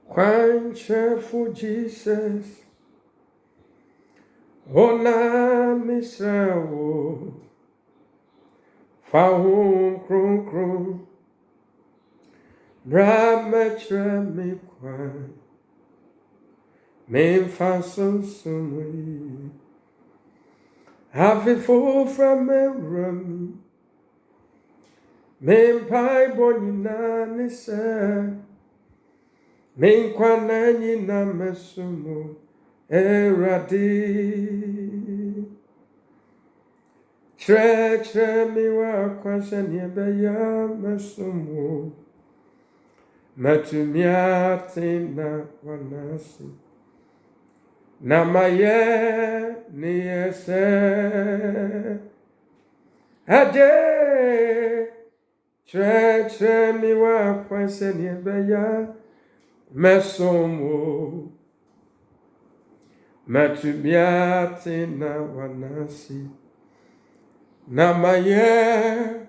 Quencher for Jesus. Ona misrawo. Fahum krum krum. Bra metre me kwan. Memfa sunsumri. Have full from me run. Mempai bonina nisa. Menkwa na nyina mesumo. Eradi. Tre mi wa kwasha niebaya mesumo. Matumiate na wanasi. Namaye niyese. Ade. Tre mi wa kwasha niebaya mesumo. Matumiate na wanasi. Namaye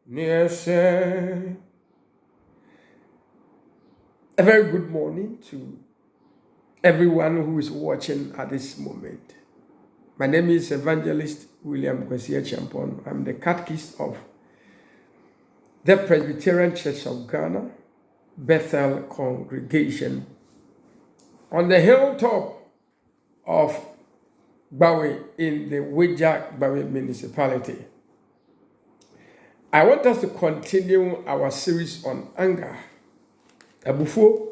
niyese. A very good morning to everyone who is watching at this moment. My name is Evangelist William Kwesi Champon. I'm the catechist of the Presbyterian Church of Ghana, Bethel Congregation, on the hilltop of Bawe in the Wejak Bawe municipality. I want us to continue our series on anger. Abufo,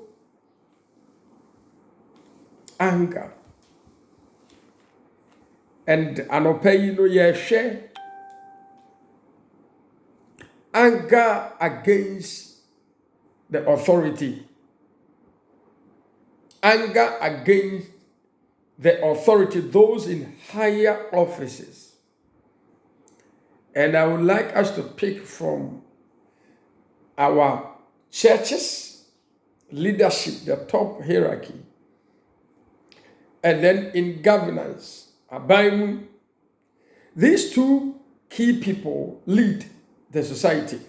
anger. And anope yeshe anger against the authority. Anger against the authority, those in higher offices. And I would like us to pick from our churches, leadership, the top hierarchy, and then in governance, Abaimu. These two key people lead the society.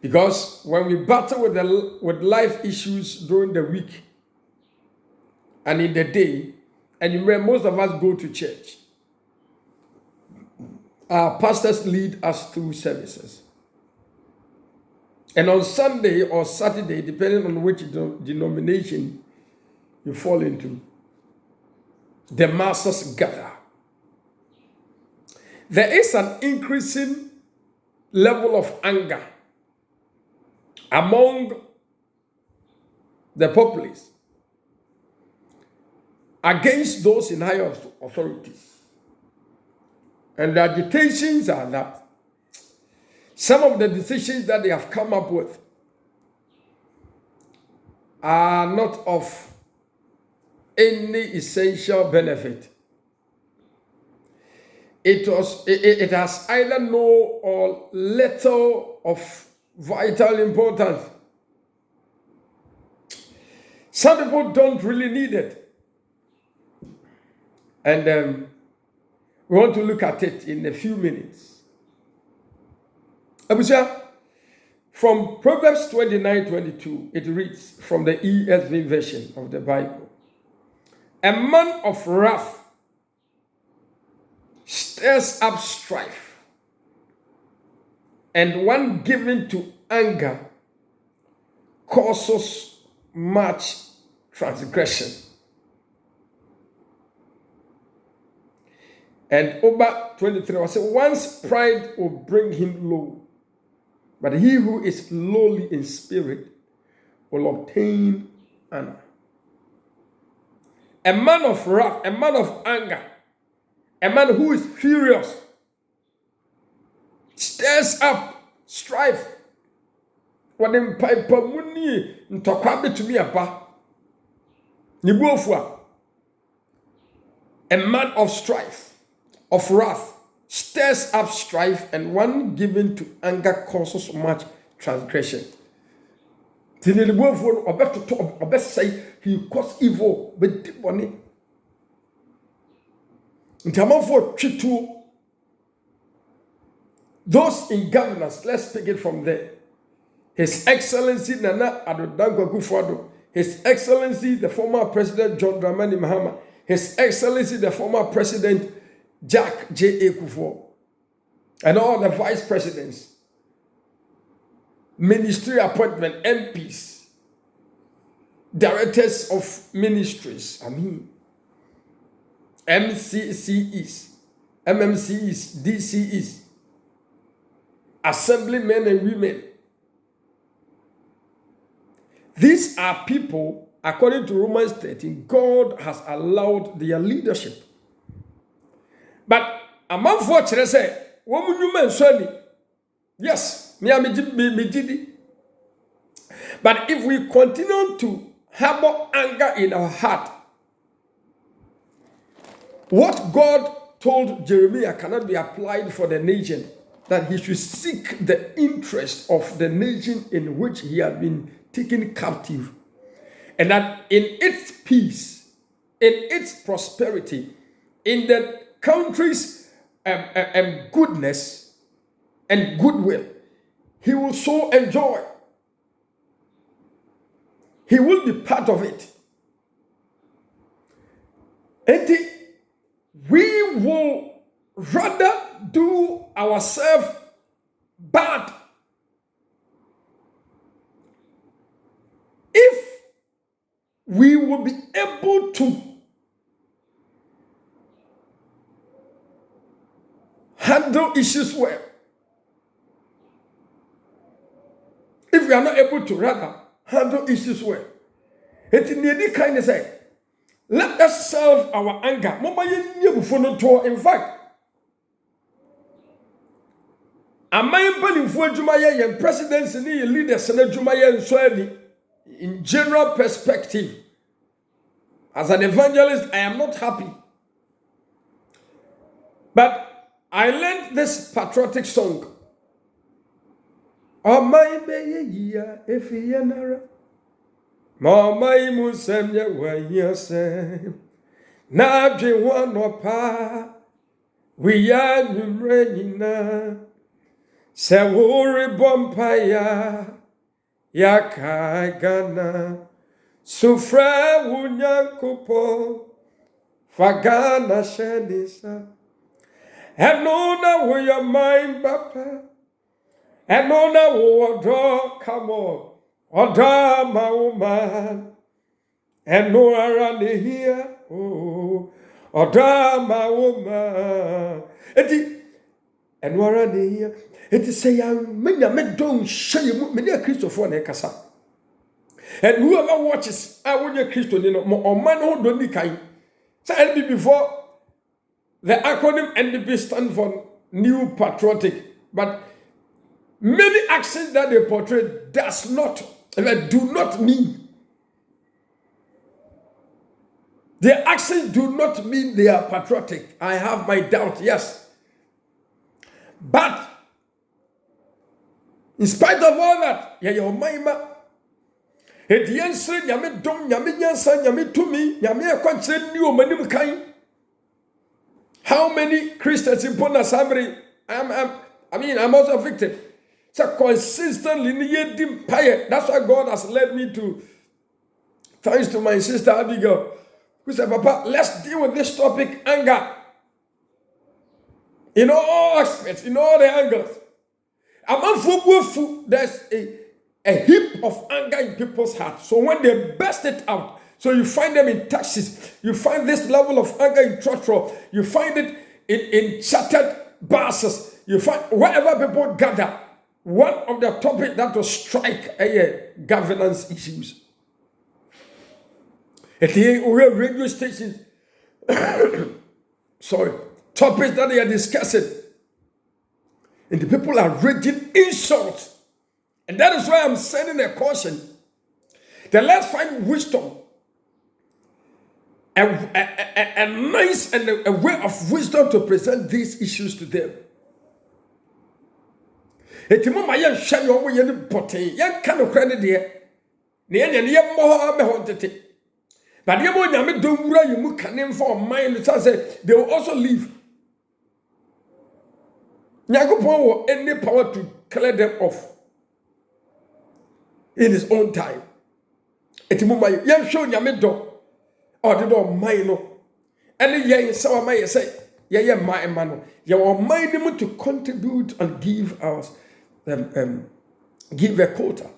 Because when we battle with life issues during the week and in the day, and you remember most of us go to church, our pastors lead us through services. And on Sunday or Saturday, depending on which denomination you fall into, the masses gather. There is an increasing level of anger among the populace against those in higher authorities. And the agitations are that some of the decisions that they have come up with are not of any essential benefit. It has either no or little of vital importance. Some people don't really need it. And we want to look at it in a few minutes. Abuja, from Proverbs 29:22, it reads from the ESV version of the Bible. A man of wrath stirs up strife, and one given to anger causes much transgression. And over 23 was said, once pride will bring him low, but he who is lowly in spirit will obtain honor. A man of wrath, a man of anger, a man who is furious, stirs up strife. A man of strife, of wrath, stirs up strife, and one given to anger causes much transgression. He cause evil, but deep on it. Those in governance, let's take it from there. His Excellency Nana Addo Dankwa Akufo-Addo, His Excellency the former President John Dramani Mahama, His Excellency the former President Jack J.A. Kufuor, and all the vice presidents, ministry appointment, MPs, directors of ministries, MCCEs, MMCEs, DCEs, assemblymen and women. These are people, according to Romans 13, God has allowed their leadership. But among fortunate say, woman you mention, yes, me did it. But if we continue to harbor anger in our heart, what God told Jeremiah cannot be applied for the nation, that he should seek the interest of the nation in which he had been taken captive, and that in its peace, in its prosperity, in the country's goodness and goodwill, he will so enjoy. He will be part of it. And we will rather do ourselves bad if we will be able to handle issues well. If we are not able to rather handle issues well, it need kind of say, let us solve our anger. In fact, presidents and leaders in general perspective, as an evangelist, I am not happy. But I learned this patriotic song. Oh my baby, if you know, Mama Musem ya wayase, na jewa no pa, we are numrenina, se wuri bompaya, ya kagana, sufra wunyankupo, fagana shenisa, enona wo your mind papa, enona wo draw, come on. Oda woman, and no around here. Oh, Oda woman, and no around here. It is say, many don't show you many a Christopher Nekasa. And whoever watches, I want your Christian, or man who don't be kind. So, NB before the acronym NDP stand for New Patriotic, but many actions that they portray do not mean. Their actions do not mean they are patriotic. I have my doubt, yes. But in spite of all that, how many Christians in Pona Samri? I'm also a victim. So consistently, that's why God has led me to, thanks to my sister Abigail, who said, Papa, let's deal with this topic, anger. In all aspects, in all the angles. There's a heap of anger in people's hearts. So when they burst it out, so you find them in taxis, you find this level of anger in church, you find it in chattered buses, you find wherever people gather. One of the topics that will strike governance issues. At the radio stations, topics that they are discussing, and the people are raging insults. And that is why I'm sending a caution that let's find wisdom, a nice and a way of wisdom to present these issues to them. Etimo ma ye hwe yo mo ye ne boten ye ka no kra ne de ne ye mo me ho tete but ye mo nyame do wura yi mu kane for mind so say they will also leave. Nyakopon will any power to clear them off. in his own time. Etimuma yen show nyame do. Or the do mind no. Any yen saw my say, yeah, my man. You are minding to contribute and give us give a quota.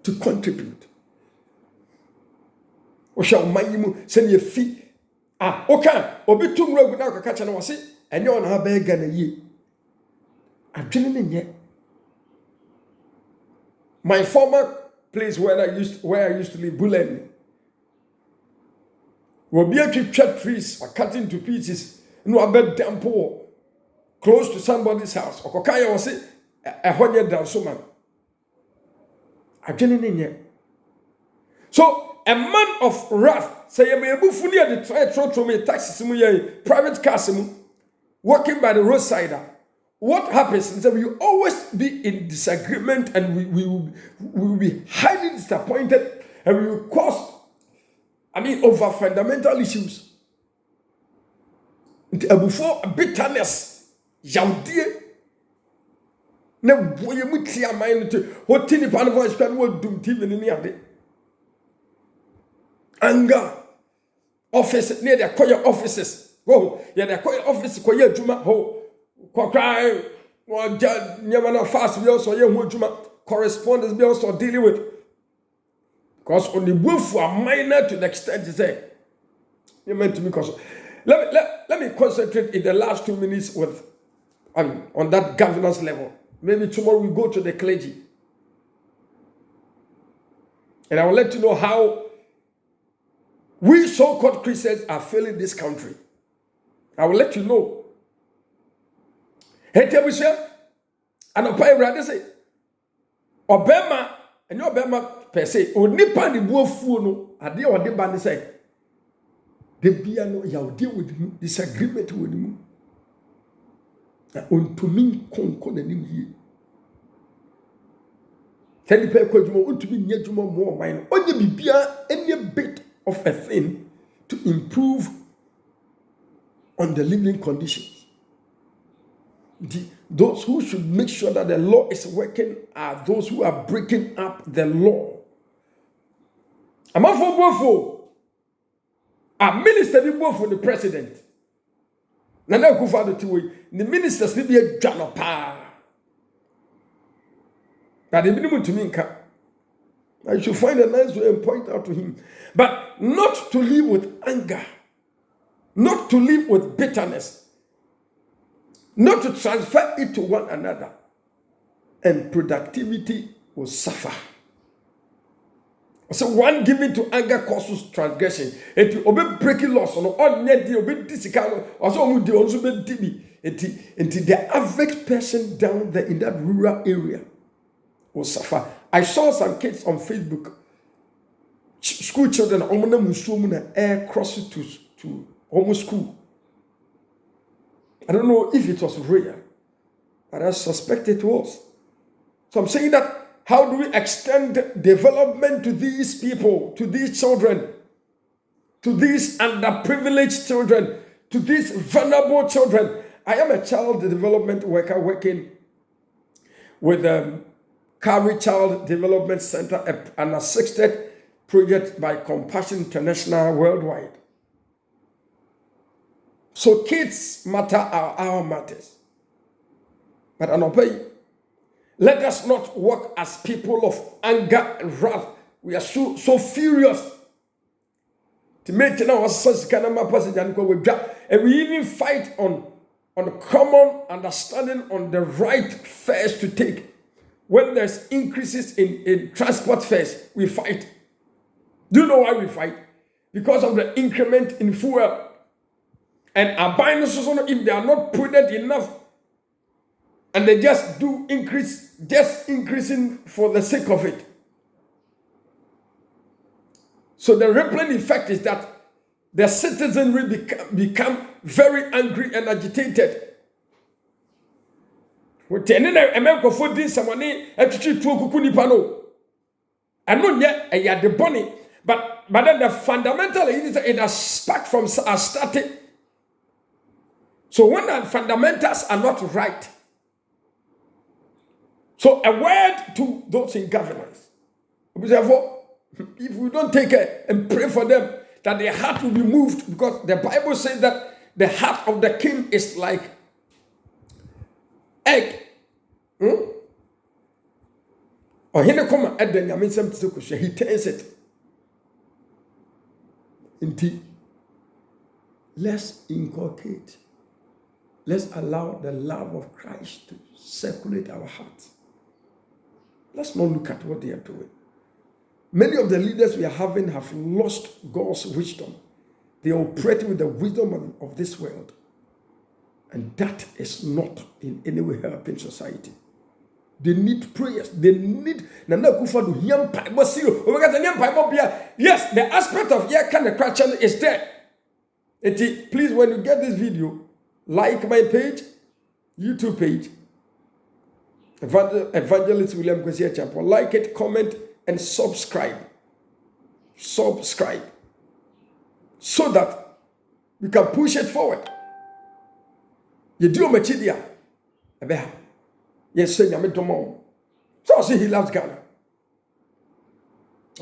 To contribute. We shall mind send your fee. Okay. Obi tum rogu na kakacha na wase. Enye on ha be ga na yi. Adwene ne nye. My former place where I used to live, Bulen. Will be a church trees are cut into pieces. No, I bet damn poor close to somebody's house. Or Kokaya was it a hundred down so man. I didn't in. So a man of wrath say a me fully at the try to me taxi private car walking by the roadside. What happens is that we will always be in disagreement and we will be highly disappointed and we will cause, over fundamental issues. Before bitterness, yaudie, na boye mutia mind to what tini pan voice can what doom TV in the anger, office near the choir offices. Go, yeah, the choir office, choir juma ho. Cry, never fast. We also correspondence. We also dealing with because on the wolf are minor to the extent to say you meant to be because let me concentrate in the last 2 minutes with on that governance level. Maybe tomorrow we go to the clergy, and I will let you know how we so-called Christians are failing this country. I will let you know. Hey, Tebusha, and a pirate say, Obama, and your Obama per se, or Nipa the Buofuno, a dear or the band say, the piano, you'll deal with disagreement with him. On to me, concord him here. Tell the people to be near to more mine, only be any bit of a thing to improve on the living conditions. Those who should make sure that the law is working are those who are breaking up the law. I'm not for a minister be for the president. Nana Kufa the ministers will be a janapa. That the minimum to me. I should find a nice way and point out to him. But not to live with anger, not to live with bitterness. Not to transfer it to one another, and productivity will suffer. So one given to anger causes transgression. It will be breaking laws on all net deal, be discount, or so would also be DB. Until the average person down there in that rural area will suffer. I saw some kids on Facebook, school children, air cross to almost school. I don't know if it was real, but I suspect it was. So I'm saying that how do we extend development to these people, to these children, to these underprivileged children, to these vulnerable children? I am a child development worker working with Carey Child Development Center, an assisted project by Compassion International worldwide. So kids matter are our matters. But let us not walk as people of anger and wrath. We are so furious. To make our sense, and we even fight on common understanding on the right fares to take. When there's increases in transport fares, we fight. Do you know why we fight? Because of the increment in fuel. And our buyers, if they are not prudent enough, and they just do increasing for the sake of it. So the rippling effect is that the citizenry become very angry and agitated. But then the fundamental is it has sparked from a static. So when the fundamentals are not right, So a word to those in governance. Therefore, if we don't take care and pray for them, that their heart will be moved, because the Bible says that the heart of the king is like egg. Or he turns it. Indeed, let's inculcate. Let's allow the love of Christ to circulate our hearts. Let's not look at what they are doing. Many of the leaders we are having have lost God's wisdom. They are operating with the wisdom of this world. And that is not in any way helping society. They need prayers. They need. Yes, the aspect of kind of Christian is there. Please, when you get this video, like my page, YouTube page, Evangelist William Kwesia Champon. Like it, comment, and subscribe. Subscribe. So that we can push it forward. You do machidia. Yes, sir, so I see he loves Ghana.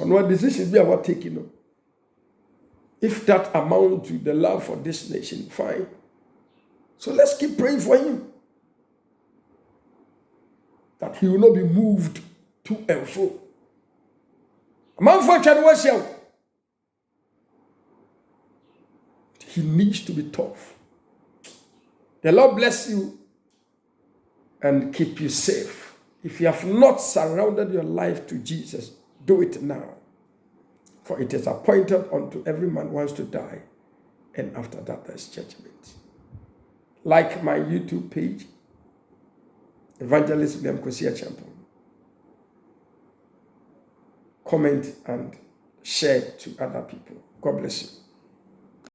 And what decision be about taking? If that amount to the love for this nation, fine. So let's keep praying for him, that he will not be moved to and fro. He needs to be tough. The Lord bless you and keep you safe. If you have not surrounded your life to Jesus, do it now. For it is appointed unto every man wants to die, and after that there is judgment. Like my YouTube page, Evangelist William Kwesia Champon. Comment and share to other people. God bless you.